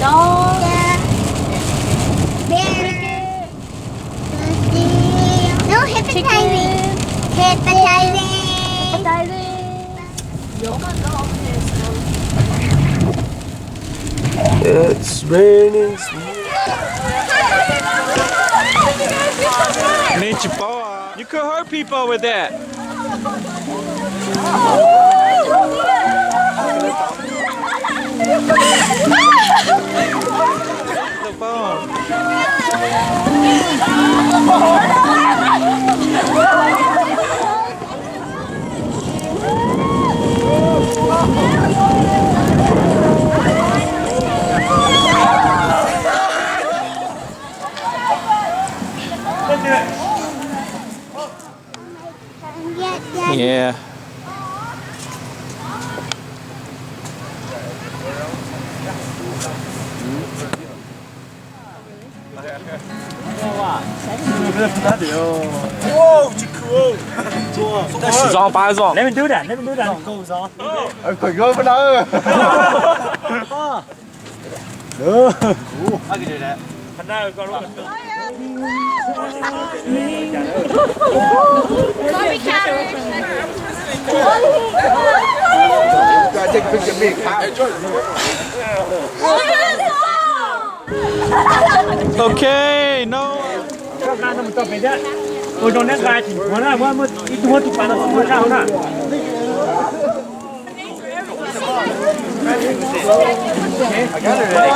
Dog. Bear. No, hypnotizing. Hypnotizing. It's raining. You could hurt people with that. The phone. Yeah. Zong, bye zong. Let me do that. Let me do that. Go Zong. Phải gỡ vào đó. I can do that. Now go on. Sorry, cat. Gotta take a picture of me. Okay, no. Ôi trong nét gai thì nó là một ít mua thì bạn nó không có sao nè. I got it ready.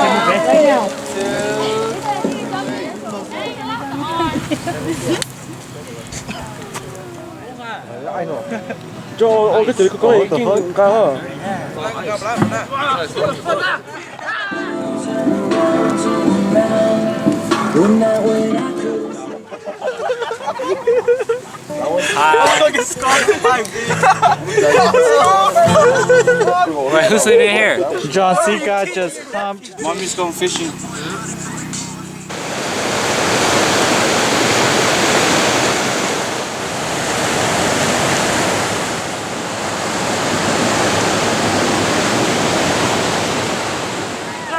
Cho cái tưới có cái kinh cao. Wait, who's sleeping here? John Sika just humped. Mommy's going fishing.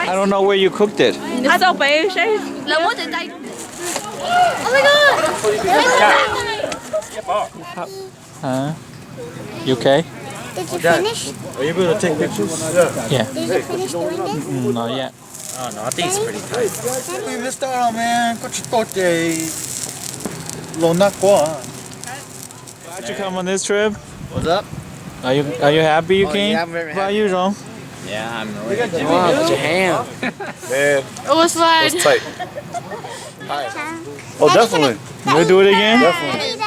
I don't know where you cooked it. Ở đâu bị sao? Là muốn từ đây. Oh my god. Huh? You okay? Did you finish? Are you able to take pictures? Yeah. Did you finish doing this? Not yet. Oh no, I think it's pretty tight. Leave this down, man. Có chỉ tốt để lâu nát quá. Glad you come on this trip. What's up? Are you happy you came? yeah, I'm very How are you, John? Yeah, I'm really. Wow, put your hand. Man, It was like. tight. Hi. Oh, definitely. You wanna do it again? Definitely.